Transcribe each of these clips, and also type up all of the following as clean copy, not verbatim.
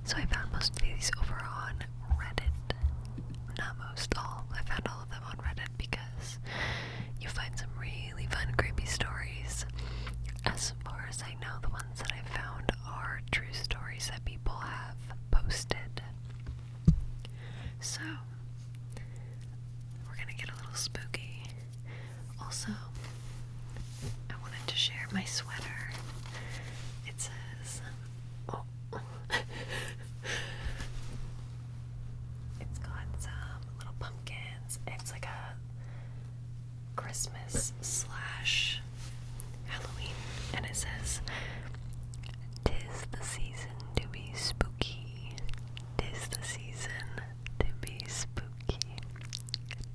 So I found most of these over on Reddit. Not most, all. I found all of them on Reddit because you find some really fun, creepy stories. As far as I know, the ones that I found are true stories that people have posted. So, we're gonna get a little spooky. Also, I wanted to share my sweater. It says, oh, it's got some little pumpkins. It's like a Christmas slash Halloween, and it says, "'Tis the season to be spooky. 'Tis the season to be spooky.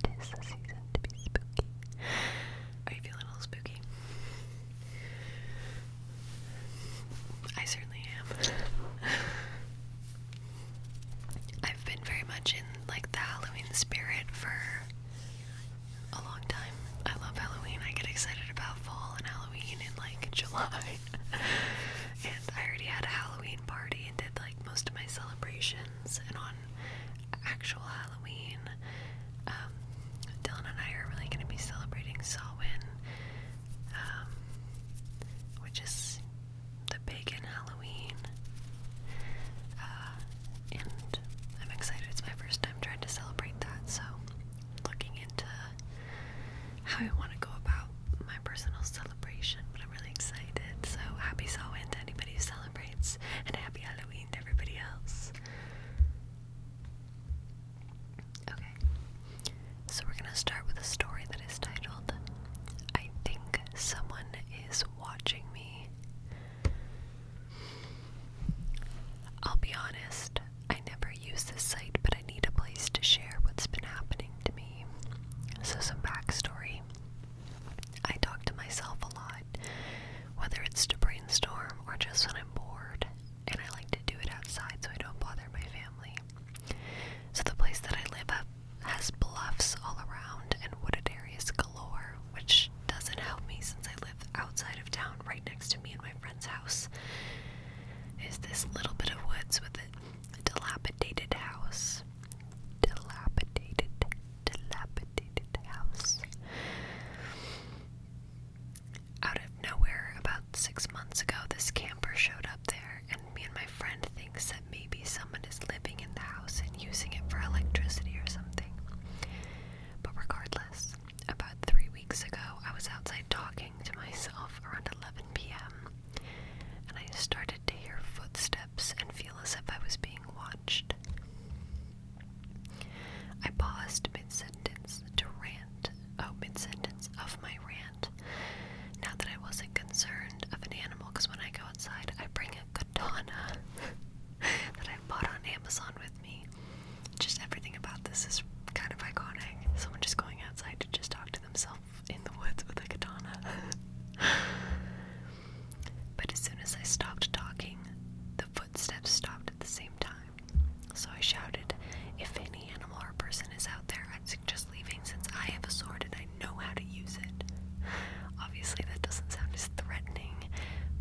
'Tis the season to be spooky." Are you feeling a little spooky? I certainly am. I've been very much in like the Halloween spirit for a long time. I love Halloween. I get excited about fall and Halloween in like July. And I already had a Halloween party and did like most of my celebrations. And on actual Halloween, Dylan and I are really going to be celebrating Samhain, which is the pagan Halloween. And I'm excited. It's my first time trying to celebrate that, so looking into how I want to go about my personal celebration, but I'm really excited. So happy Samhain to anybody who celebrates, and happy Halloween to everybody else. Okay, so we're gonna start with a story that is titled, "I Think Someone is Watching Me." I'll be honest, I never use this site, but I need a place to share what's been happening to me. So some backstory. I talk to myself a lot, whether it's to brainstorm or just when I'm bored, and I like to do it outside so I don't bother my family. So the place that I live at has bluffs all around and wooded areas galore, which doesn't help me since I live outside of town. Right next to me and my friend's house is this little bit of woods with a dilapidated house. Dilapidated house. Out of nowhere, about 6 months ago, this camper showed up there, and me and my friend thinks that maybe someone is living in the house and using it for electricity or something. But regardless, about 3 weeks ago, I was outside talking to myself around 11 p.m., and I started to hear footsteps and feel as if I was being watched. I paused mid-sentence of my rant. Now that I wasn't concerned of an animal, because when I go outside, I bring a katana that I bought on Amazon with me. Just everything about this is kind of iconic. Someone just going outside to just talk to themselves in the woods with a katana. But as soon as I stopped talking, the footsteps stopped at the same time. So I shouted, "If any animal or person is out there, I'd suggest leaving since I have a sword and I know how to use it." Obviously that doesn't sound as threatening,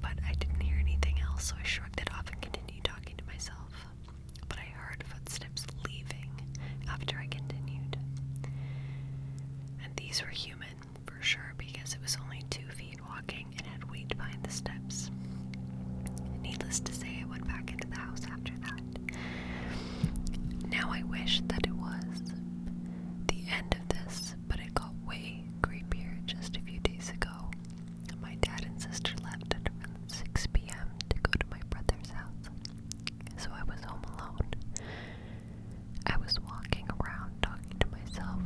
but I didn't hear anything else, so I shrugged it off and continued talking to myself. But I heard footsteps leaving after I continued. And these were human, for sure, because it was only 2 feet walking and had weight behind the steps. Needless to say, I went back into the house after that. Now I wish that it was the end of this, but it got way creepier just a few days ago. My dad and sister left at around 6 p.m. to go to my brother's house, so I was home alone. I was walking around talking to myself.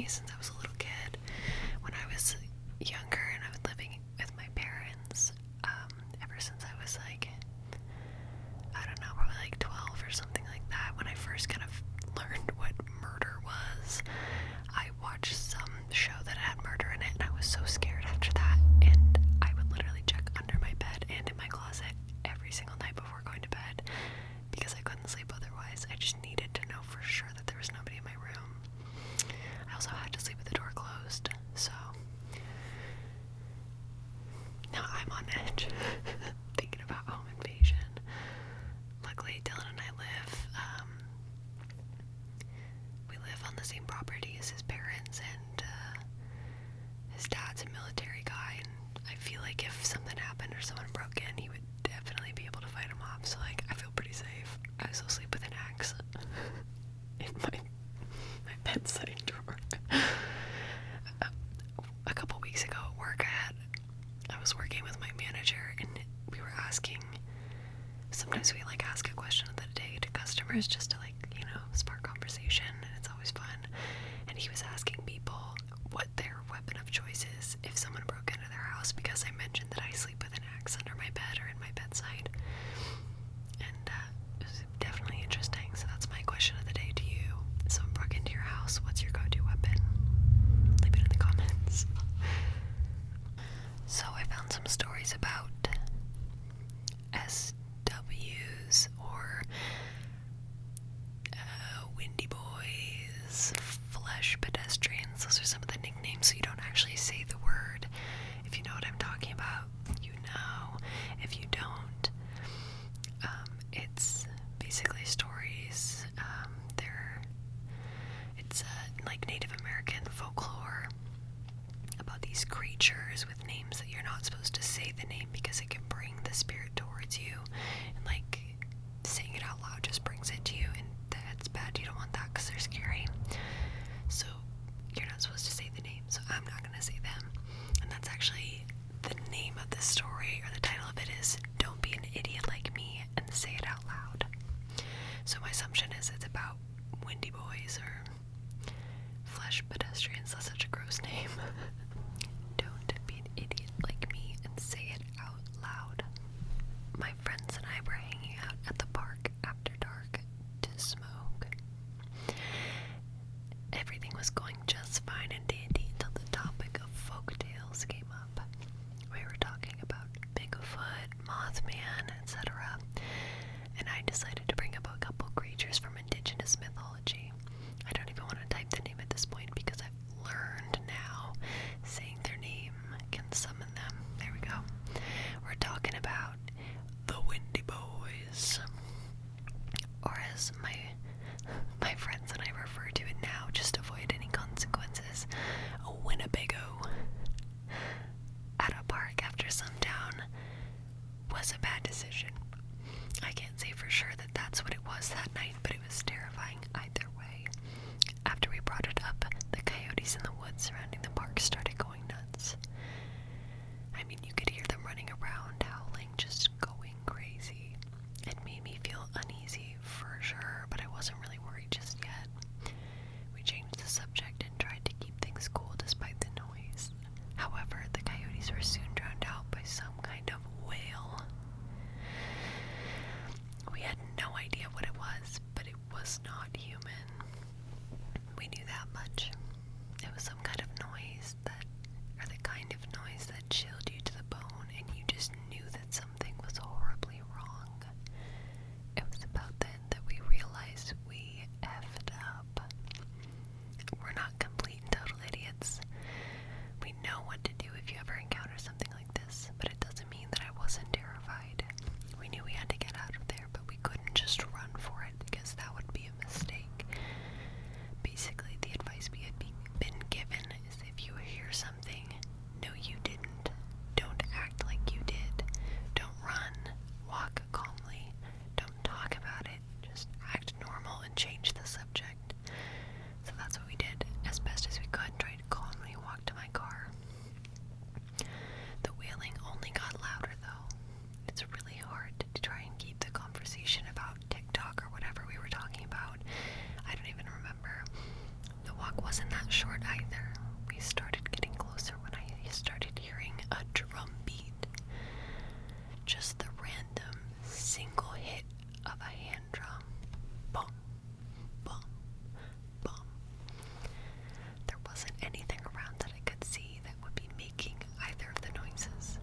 me since I was a little kid. When I was younger and I was living with my parents, ever since I was like, I don't know, probably like 12 or something like that, when I first kind of learned what murder was, I watched some show that had murder in it, and I was so scared after that, and I would literally check under my bed and in my closet every single night before going to bed, because I couldn't sleep otherwise. I just needed to know for sure that there was nobody in my room. I also had to sleep with the door closed, so now I'm on edge thinking about home invasion. Luckily, Dylan and I we live on the same property as his parents, and his dad's a military guy, and I feel like if something happened or someone broke in, he would definitely be able to fight him off, so like, I feel pretty safe. I also sleep with an axe in my bedside drawer. A couple weeks ago at work, I was working with my manager, and we were asking, sometimes we like ask a question of the day to customers just to like, you know, spark conversation, and it's always fun. And he was asking people what their weapon of choice is if someone broke into their house, because I mentioned that I sleep with an axe under my bed or in my bedside. And it was definitely interesting. So that's my question of the day to you. If someone broke into your house, what's your go-to weapon? Leave it in the comments. So I found some stories about SWs, or windy boys, flesh pedestrians. Those are some of the nicknames, so you don't actually say the word. If you know what I'm talking about, you know. If you don't, it's basically stories. It's like Native American folklore about these creatures with names that you're not supposed to say the name, because it can bring the spirit towards you, and like saying it out loud just brings it to you, and that's bad. You don't want that because they're scary. So you're not supposed to say the name, so I'm not going to say them. And that's actually the name of the story, or the title of it is Don't Be an Idiot Like Me and Say It Out Loud. So my assumption is it's about windy boys or flesh pedestrians. That's such a gross name. Don't be an idiot like me and say it out loud. My friends and I were hanging out at the park after dark to smoke. Everything was going just fine and dandy until the topic of folk tales came up. We were talking about Bigfoot, Mothman, etc. And I decided to bring up a couple creatures from indigenous mythology. I don't even want to type the name at this point, because I've learned now saying their name can summon them. There we go. We're talking about the Windy Boys, or as my friends and I refer to it now, just to avoid any consequences, a Winnebago. At a park after sundown was a bad decision. I can't say for sure that that's what it was that night, but it was terrifying either way. After we brought it up, the coyotes in the woods surrounding the park started going nuts. I mean, you could hear them running around, howling, just going crazy. It made me feel uneasy for sure, but I wasn't really worried just yet. We changed the subject and tried to keep things cool despite the noise. However, the coyotes were soon drowned out by some kind of wail. We had no idea what it was, but it was not human. We knew that much. It was some either. We started getting closer when I started hearing a drum beat. Just the random single hit of a hand drum. Bum, bum, bum. There wasn't anything around that I could see that would be making either of the noises.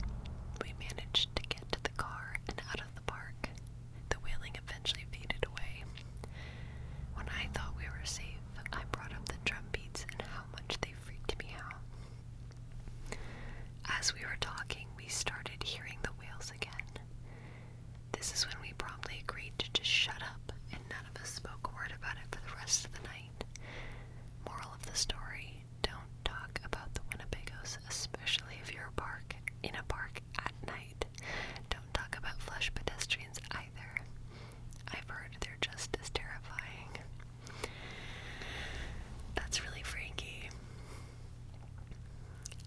We managed to get to the car and out of the park. The wailing eventually faded away. When I thought we were safe, I brought up the drum beats and how much they freaked me out. As we were talking, we started hearing the wails again. This is when we promptly agreed to just shut up, and none of us spoke a word about it for the rest of the night. Moral of the story, don't talk about the Winnebagos, especially if you're in a park at night. Don't talk about flush pedestrians either. I've heard they're just as terrifying. That's really freaky.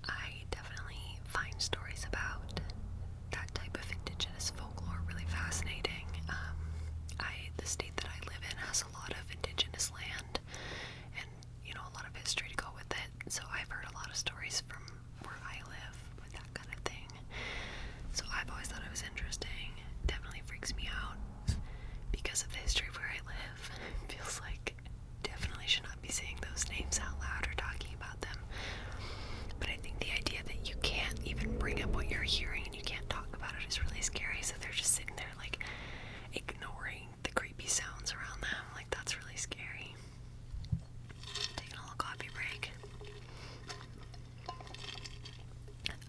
I definitely find stories about that type of indigenous folklore really fascinating. The state that I live in has a lot of indigenous land and, a lot of history to go with it. So I've heard a lot of stories from where I live with that kind of thing. So I've always thought it was interesting. Definitely freaks me out because of the history of where I live. It feels like definitely should not be saying those names out loud or talking about them. But I think the idea that you can't even bring up what you're hearing and you can't talk about it is really scary. So they're just sitting there like ignoring the creepy sounds around them. Like, that's really scary. Taking a little coffee break.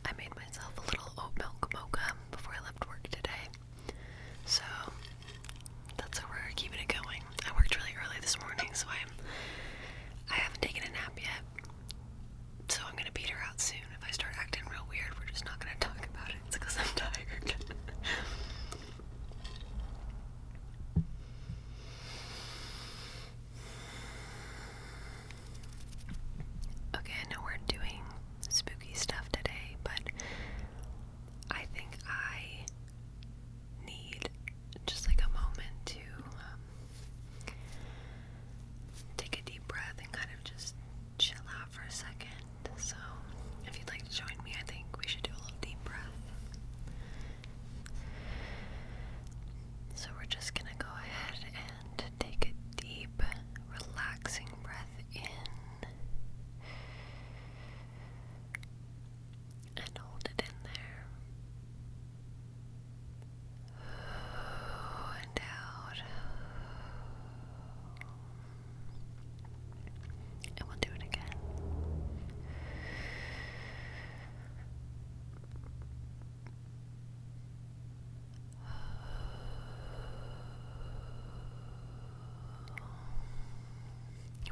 I made myself a little oat milk mocha before I left work today. So that's how we're keeping it going. I worked really early this morning, so I haven't taken a nap yet. So I'm gonna beat her out soon. If I start acting real weird, we're just not gonna talk about it. It's because I'm tired. Okay, I know we're doing spooky stuff today, but I think I need just like a moment to take a deep breath and kind of just chill out for a second. So if you'd like to join me, I think we should do a little deep breath. So we're just gonna go ahead and take a deep, relaxing breath in and hold it in there. And out. And we'll do it again.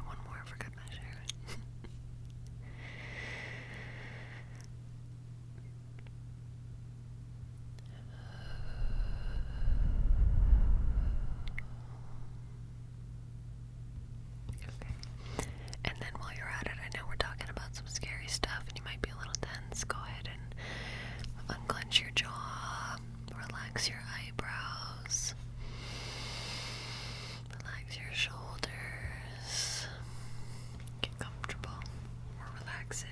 One more for good measure. Okay. And then while you're at it, I know we're talking about some scary stuff and you might be a little tense. Go ahead and unclench your jaw, relax your eyebrows, relax your shoulders, get comfortable. We're relaxing.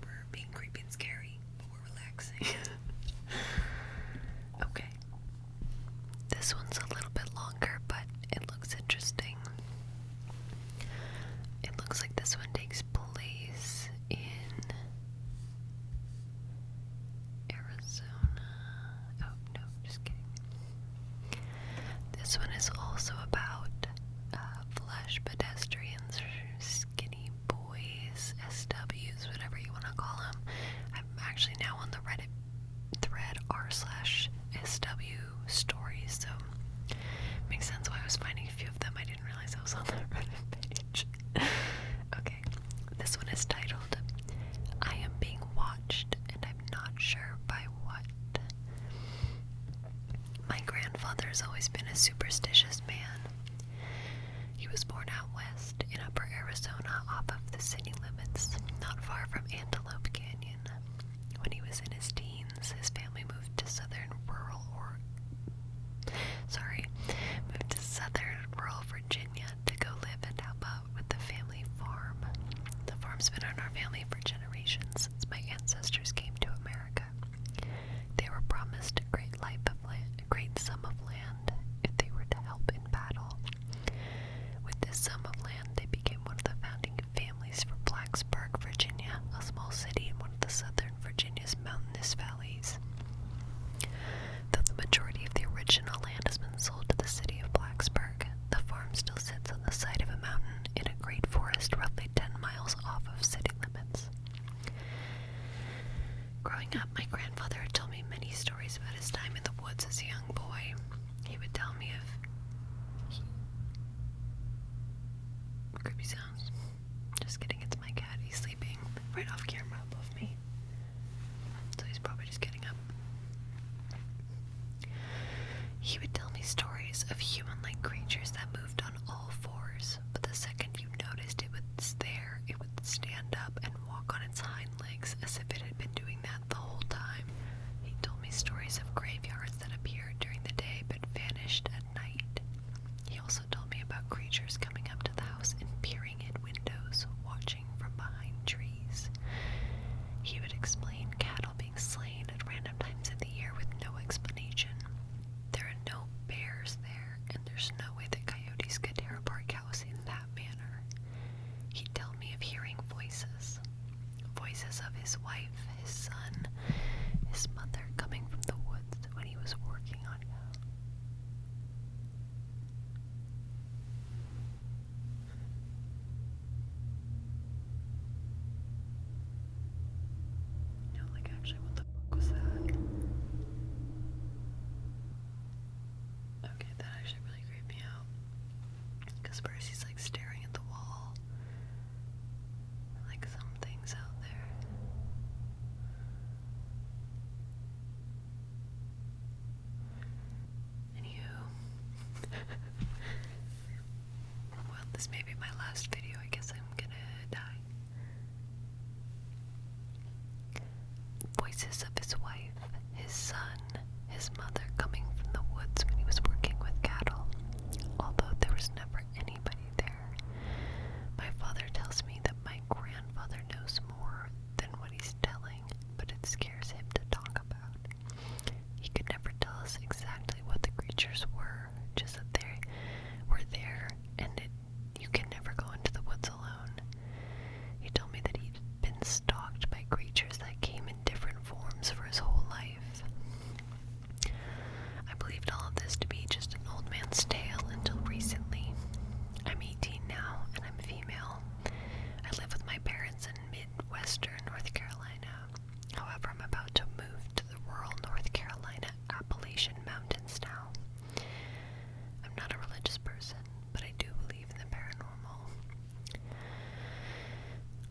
We're being creepy and scary, but we're relaxing. Okay. This one's a little bit longer, but it looks interesting. It looks like this one takes place in Arizona. Oh, no, just kidding. This one is also about flush pedestrians, or skinny boys, SWs, whatever you want to call them. I'm actually now on the Reddit thread r/SW stories, so makes sense why I was finding a few of them. I didn't realize I was on the Reddit page. Okay, this one is titled, I Am Being Watched and I'm Not Sure by What. My grandfather's always been a superstitious man. He was born out west in upper Arizona off of the city limits, not far from Antelope Canyon. When he was in his teens, his family moved to southern rural Virginia to go live and help out with the family farm. form's been in our family for generations since my ancestors came to America. They were promised a great sum of land if they were to help in battle. With this sum of land, they became one of the founding families for Blacksburg, Virginia, a small city in one of the southern Virginia's mountainous valleys. Though the majority of the original land has been sold to the city of Blacksburg, the farm still sits on the side of a mountain in a great forest roughly 10 miles off of city limits. Growing up, my grandfather had told me many stories about his time in the woods as a young boy. He would tell me of creepy sounds. Just kidding, it's my cat. He's sleeping right off camera above me. So he's probably just getting up. He would tell me stories of human-like creatures that moved on all fours, but the second you noticed it was there, it would stand up and walk on its hind legs as if it had been doing that the whole time. He told me stories of graveyards that appeared during the day but vanished at night. He also told me about creatures coming up to the house and peering at windows, watching from behind trees. He would explain cattle being slain at random times of the year with no explanation. There are no bears there, and there's no way that coyotes could tear apart cows in that manner. He'd tell me of hearing voices. Voices of his wife, his son, his mother coming from the woods when he was working on cows. No, like actually, what the fuck was that? Okay, that actually really creeped me out. Because first he's like staring at the wall. Like something's out there. Anywho. Well, this may be my last video. I guess I'm gonna die. Voices of his wife, his son, his mother coming from the woods when he was working with cattle, although there was never anybody there. My father tells me that my grandfather knows more than what he's telling, but it scares him to talk about. He could never tell us exactly what the creatures were, just that they were there, and you can never go into the woods alone. He told me that he'd been stalked by creatures that came in different forms for his whole life. I believed all of this to be just an old man's tale until recently. I'm 18 now, and I'm female. I live with my parents in Midwestern North Carolina. However, I'm about to move to the rural North Carolina Appalachian Mountains now. I'm not a religious person, but I do believe in the paranormal.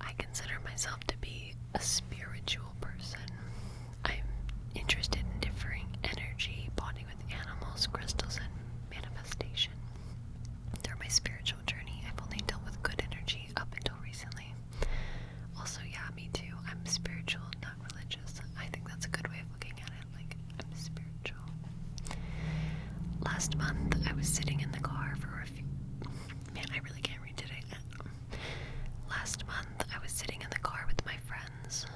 I consider myself to be a spiritual person. I'm interested in differing energy, bonding with animals, crystals, and manifestation. Through my spiritual journey, I've only dealt with good energy up until recently. Also, yeah, me too. I'm spiritual, not religious. I think that's a good way of looking at it. Like, I'm spiritual. Last month, I was sitting in the car for a few... Man, I really can't read today. Last month, I was sitting in the car with my friends.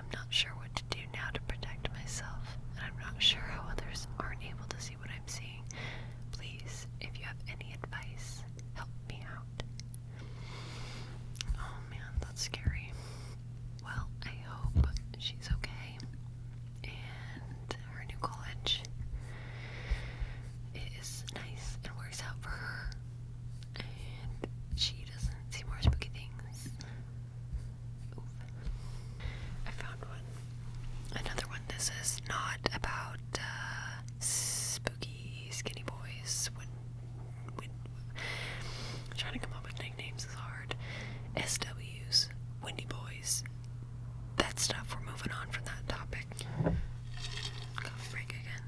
I'm not sure what to do now to protect myself, and I'm not sure how others aren't able to see what I'm seeing. Please, if you have any advice, help me out. Oh man, that's scary. Well, I hope she's okay, and her new college is nice and works out for her, and she doesn't see more spooky things. Oof. I found one. Another one. This is not about spooky skinny boys. Trying to come up with nicknames is hard. SWs, windy boys, that stuff. We're moving on from that topic. Coffee break again.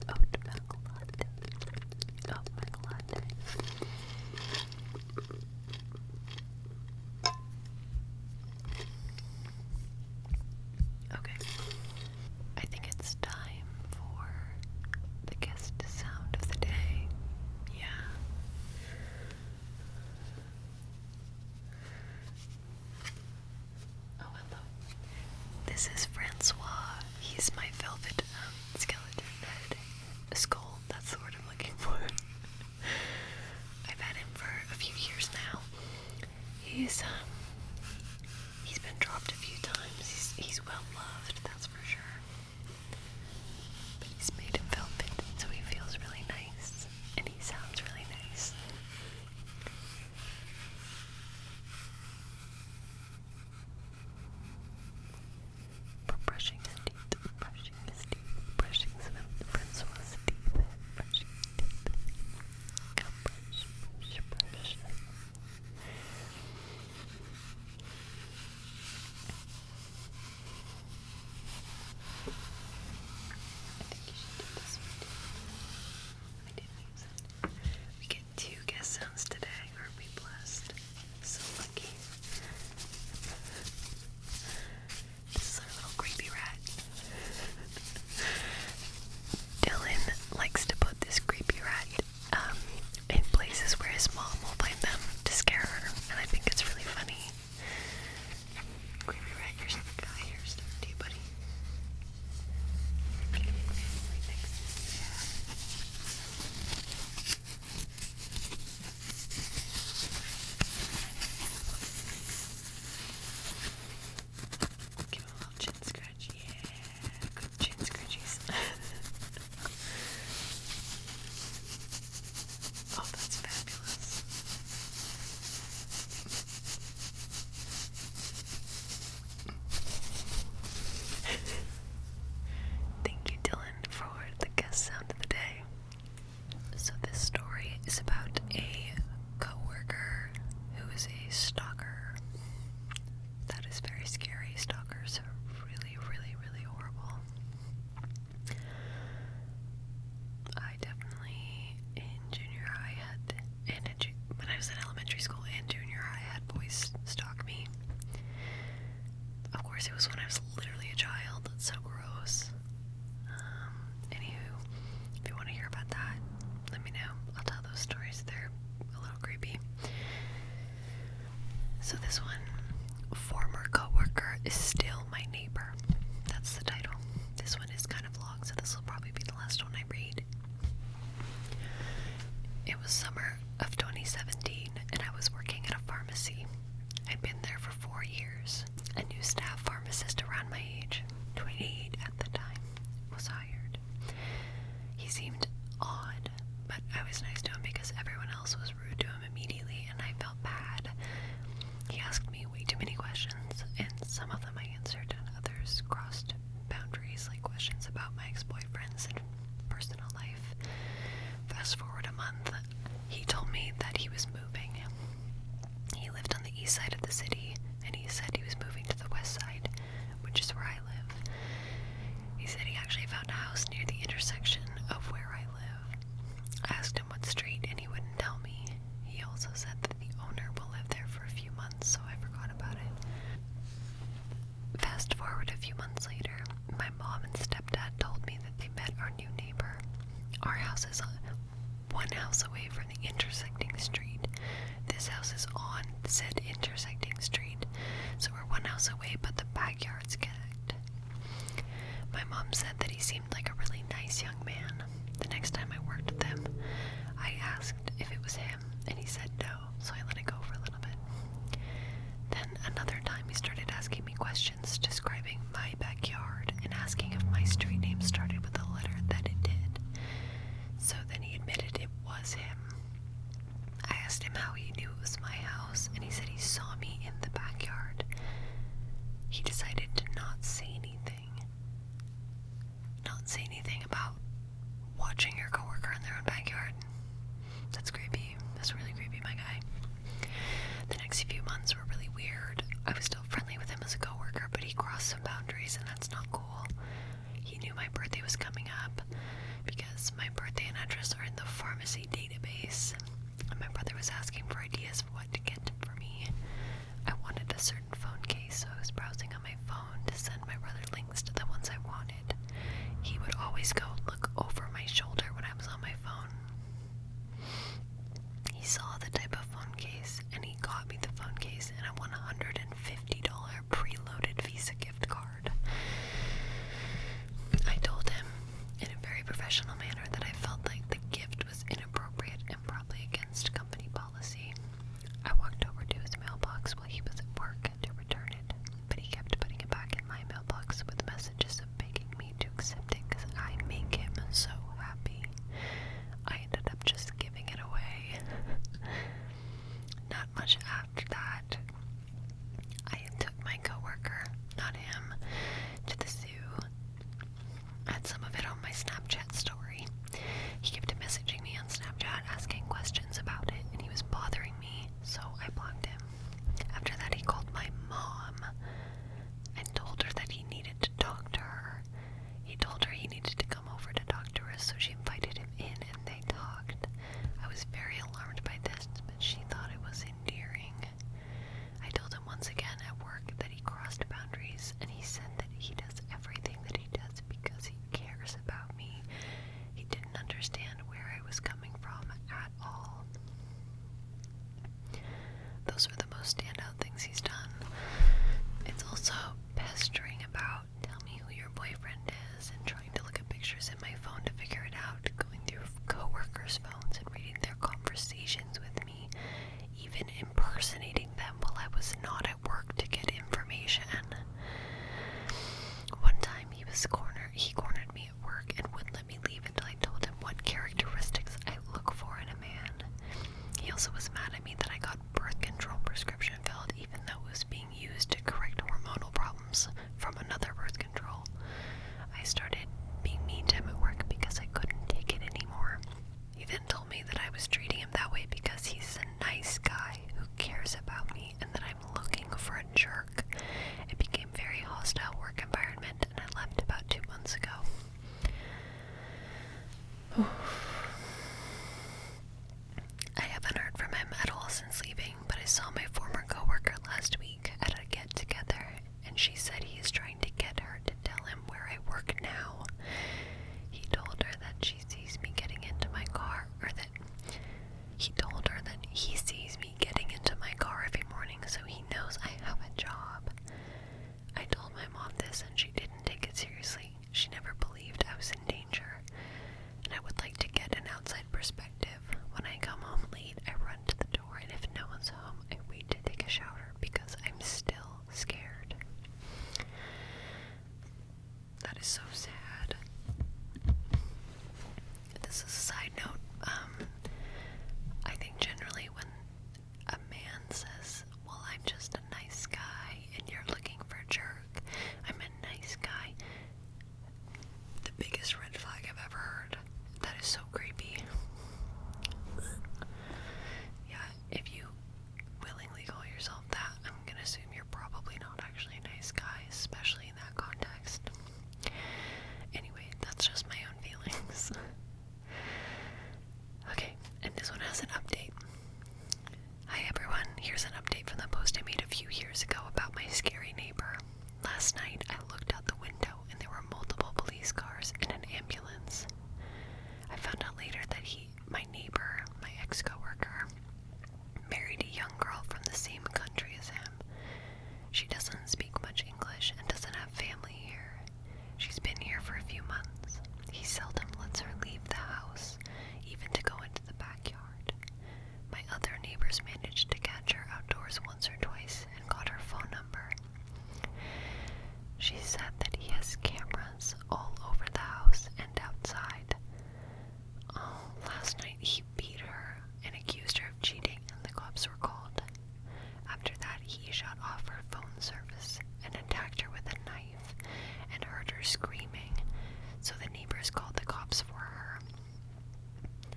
Oat milk latte. Okay. I think it's time for the guest sound of the day. Yeah. Oh, hello. This is Francois. He's my velvet skeleton head. A skull, that's the word I'm looking for. I've had him for a few years now. He's been dropped a few times. He's well loved, that's for sure. But he's made of velvet, so he feels really nice, and he sounds really nice. Brushing his teeth, brushing some of the Francois' teeth, brushing teeth. Go brush. I think you should do this one too. I didn't use it. We get 2 guest sounds today. Aren't we blessed? So lucky. This is our little creepy rat. Dylan likes to put this creepy rat in places where his mom will find them to scare her, and I think it's really funny. Creepy rat, here's the guy. Here's to you, buddy. Right next to you. Give him a little chin scratch. Yeah, good chin scratchies. Oh, that's fabulous. Thank you, Dylan, for the guest sound of the day. So this story is about a coworker who is a stalker. That is very scary. Stalkers are really, really, really horrible. I definitely, in junior high, when I was in elementary school and junior high, I had boys stalk me. Of course, it was when I was literally a child. That's so gross. Anywho, if you want to hear about that, let me know. I'll tell those stories. They're a little creepy. So this one, former coworker is still my neighbor. That's the title. This one is kind of long, so this will probably be the last one I read. It was summer of 2017, and I was working at a pharmacy. I'd been there for 4 years. A new staff pharmacist around my age, 28 at the time, was hired. He seemed odd, but I was nice to him because everyone else was rude to him immediately, and I felt bad. He asked me way too many questions, and some of them I answered, and others crossed boundaries, like questions about my ex-boyfriends and personal life. Fast forward a month, he told me that he was moving. He lived on the east side of the city, and he said he was moving to the west side, which is where I live. He said he actually found a house near the intersection of where I live. I asked him what street, and he wouldn't tell me. He also said that the owner will live there for a few months, so I forgot about it. Fast forward a few months later, my mom and stepdad told me that they met our new neighbor. Our house is one house away from the intersecting street. This house is on said intersecting street, so we're one house away, but the backyards connect. My mom said that he seemed like a really nice young man. The next time I worked with him, I asked if it was him, and he said no, so I let it go for a little bit. Then another time he started asking me questions, describing my backyard, and asking if my street name started with a letter that it did. So then he admitted it was him. I asked him how he knew it was my house, and he said he saw me in the backyard. He decided to not say anything. Not say anything about watching your coworker in their own backyard. That's creepy. That's really creepy, my guy. The next few months were really weird. I was still friendly with him as a coworker, but he crossed some boundaries, and that's not cool. He knew my birthday was coming up because my birthday and address are in the pharmacy database, and my brother was asking for ideas of what to get for me. I wanted a certain phone case, so I was browsing on my phone to send my brother links to the ones I wanted. He would always go look over my shoulder when I was on my phone. He saw the type of phone case, and he got me the phone case and a $150 preloaded Visa gift card. I told him in a very professional manner that I felt like the gift was inappropriate and probably against company policy. I walked over to his mailbox while he was at work to return it, but he kept putting it back in my mailbox with messages of begging me to accept it because I make him so happy. I ended up just giving it away. Not much after that, I took my coworker, not him, to the zoo. I had some of it on my Snapchat story. He kept messaging me on Snapchat asking questions about it, and he was bothering me, so I blocked him. After that, he called my mom and told her that he needed to talk to her. He told her he needed to come over to talk to her, so she invited him in and they talked. I was very alarmed by this, but she thought it was endearing. I told him once again at work that he crossed boundaries, and he said that he does everything that he does because he cares about me. He didn't understand where I was coming from at all. Those were the most standout things he's done. It's also pestering about, tell me who your boyfriend is, and trying to look at pictures in my phone to figure it out, going through coworkers' phones and reading their conversations with me, even impersonating them while I was not at work to get information. One time he cornered me at work and wouldn't let me leave until I told him what characteristics I look for in a man. He also was mad at me that I got birth control prescription filled even though it was being used to correct hormonal problems from another birth control. I started being mean to him at work because I couldn't take it anymore. He then told me that I was treating him that way because he's a nice guy who cares about me and that I'm looking for a jerk. It became a very hostile work environment, and I left about 2 months ago. I haven't heard from him at all since leaving, but I saw my former coworker last week at a get-together, and she said he is trying to get her to tell him where I work now. He told her that she sees me getting into my car, or that he told her that he sees me getting into my car every morning, so he knows I have a job. I told my mom this, and she didn't take it seriously. She never believed I was in danger, and I would like to get an outside perspective. When I come home late, I run to the door, and if no one's home, I wait to take a shower because I'm still scared. That is so sad. This is a side note. I think generally when a man says, well, I'm just a nice guy, and you're looking for a jerk, I'm a nice guy, the biggest red flag I've ever heard. That is so creepy. Yeah, if you willingly call yourself that, I'm gonna assume you're probably not actually a nice guy, especially in that context. Anyway, that's just my own feelings. Okay, and this one has an update. Hi everyone, here's an update from the post I made a few years ago about my scary neighbor. Last night, I looked out the window and there were multiple police cars and an ambulance. I found out later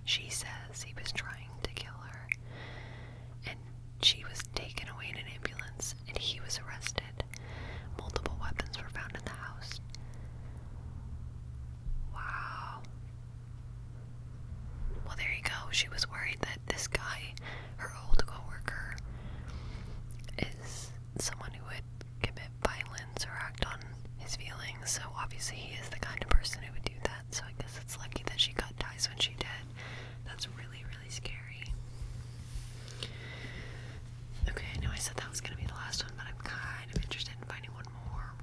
She says he was trying to kill her, and she was taken away in an ambulance, and he was arrested. Multiple weapons were found in the house. Wow. Well, there you go. She was worried that this guy, her old coworker, is someone who would commit violence or act on his feelings. So obviously he is the kind of person who would do that. So I guess it's lucky that she cut ties when she did. That's really, really scary. Okay, I know I said that was going to be the last one, but I'm kind of interested in finding one more.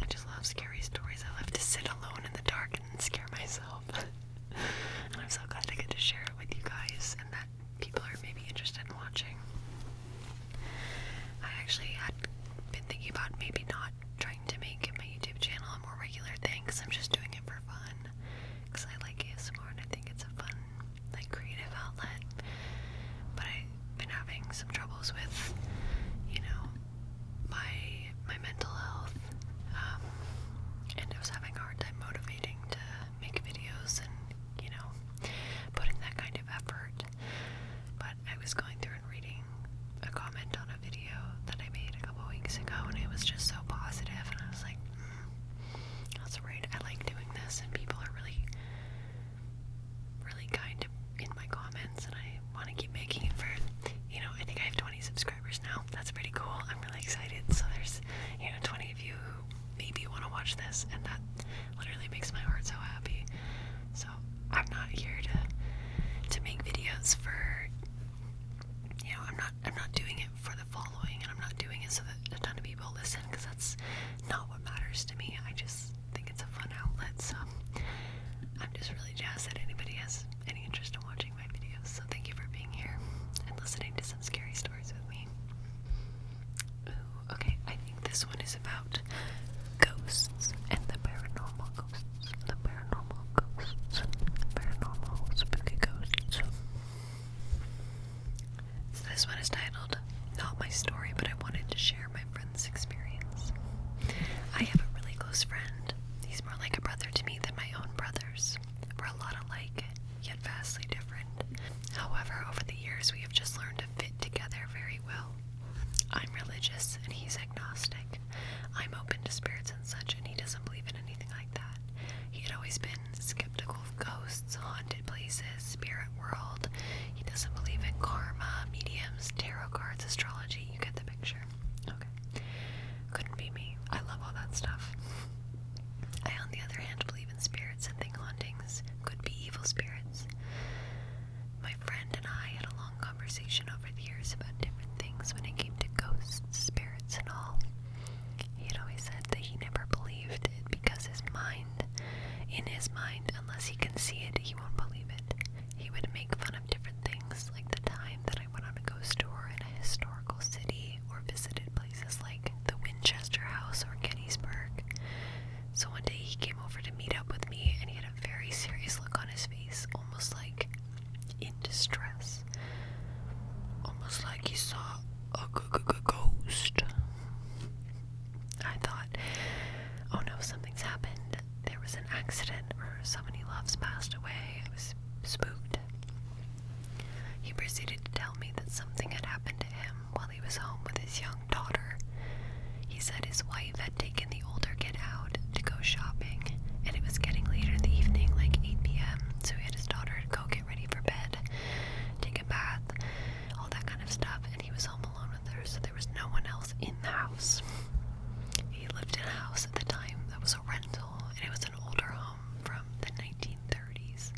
I just love scary stories. I love to sit alone in the dark and scare myself. And I'm so glad I get to share it with you guys and that people are maybe interested in watching. I actually had been thinking about maybe not trying to make my YouTube channel a more regular thing, because I'm just doing it for fun, because I like ASMR and I think it's a fun, like, creative outlet. But I've been having some troubles with, you know, my mental health, and I was having a hard time motivating to make videos and, you know, put in that kind of effort. But I was going through and reading a comment on a video that I made a couple weeks ago, and it was just so positive, and I was like, that's right, I like doing this, and people are really, really kind in my comments, and I want to keep making it for, you know, I think I have 20 subscribers now. That's pretty cool. I'm really excited. So there's, you know, 20 of you who maybe want to watch this, and that literally makes my heart so happy. So I'm not here to make videos for, you know, I'm not doing it for the following, and I'm not doing it so that a ton of people listen, because that's not what matters to me. I just think it's a fun outlet. So I'm just really jazzed that anybody has any interest in watching my videos. So thank you for being here and listening to some scary stories with me. Ooh, okay, I think this one is about ghosts and the paranormal ghosts. The paranormal ghosts. Paranormal spooky ghosts. So this one is titled, Not My Story, but I Wanted to Share My Friend's Experience. I have a really close friend. He's more like a brother to me than my own brothers. We're a lot alike, yet vastly different. However, over the years, we have just learned to fit together very well. I'm religious, and he's agnostic. I'm open to spirits and such, and he doesn't believe in anything like that. He had always been skeptical of ghosts, haunted places, spirit world. He doesn't believe in karma, mediums, tarot cards, astrology. You get the picture. Okay. Couldn't be me. I love all that stuff. I, on the other hand, believe in spirits and think hauntings could be evil spirits. My friend and I had a long conversation over the years about different things when it came to ghosts, spirits, and all. He had always said that he never believed it because in his mind, unless he can see it, he won't believe it. He would make fun of different things, like the time that I went on a ghost tour in a historical city or visited places like the Winchester House or Gettysburg. So one day he came over to meet up with me, and he had a very serious look on his face, almost like in distress. Almost like he saw a ghost. I thought, oh no, something's happened. There was an accident, or someone he loves passed away. I was spooked. He proceeded to tell me that something had happened to him while he was home with his young daughter. He said his wife had taken the older kid out to go shopping, and it was getting later in the evening, like 8 p.m., so he had his daughter go get ready for bed, take a bath, all that kind of stuff, and he was home alone with her, so there was no one else in the house. He lived in a house at the time that was a rental, and it was an older home from the 1930s.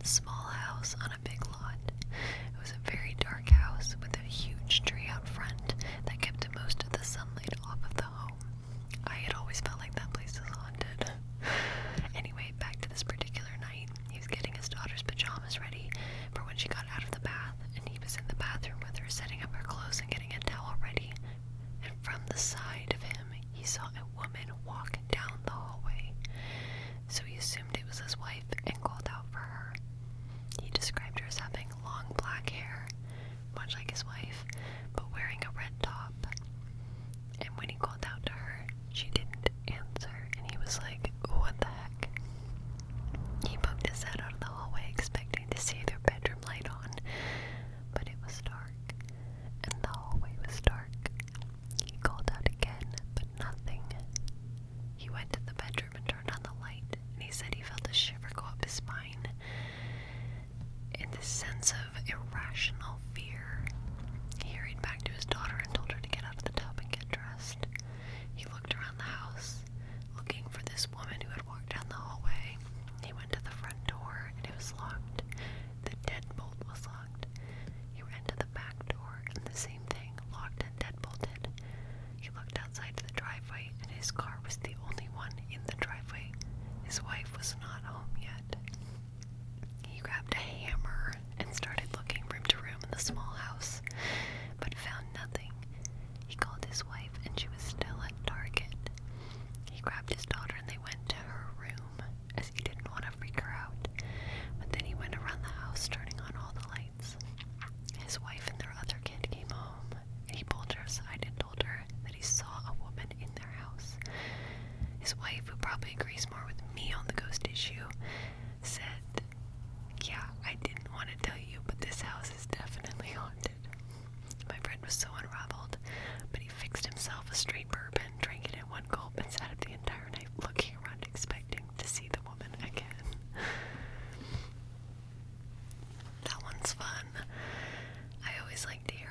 Small house on a big lot. It was a very dark house with a huge tree out front that kept most of the sunlight off of the home. I had always felt like that place was haunted. Anyway, back to this particular night. He was getting his daughter's pajamas ready for when she got out of the bath, and he was in the bathroom with her, setting up her clothes and getting a towel ready. And from the side of him, he saw a woman walk down the hallway. So he assumed it was his wife and called out for her. He described her grabbed a hammer and started looking room to room in the small house, but found nothing. He called his wife, and she was still at Target. He grabbed his daughter and they went to her room, as he didn't want to freak her out. But then he went around the house, turning on all the lights. His wife and their other kid came home, and he pulled her aside and told her that he saw a woman in their house. His wife, who probably agrees more with me on the ghost issue, said, "Yeah, I didn't want to tell you, but this house is definitely haunted." My friend was so unraveled, but he fixed himself a straight bourbon, drank it in one gulp, and sat up the entire night looking around expecting to see the woman again. That one's fun. I always like to hear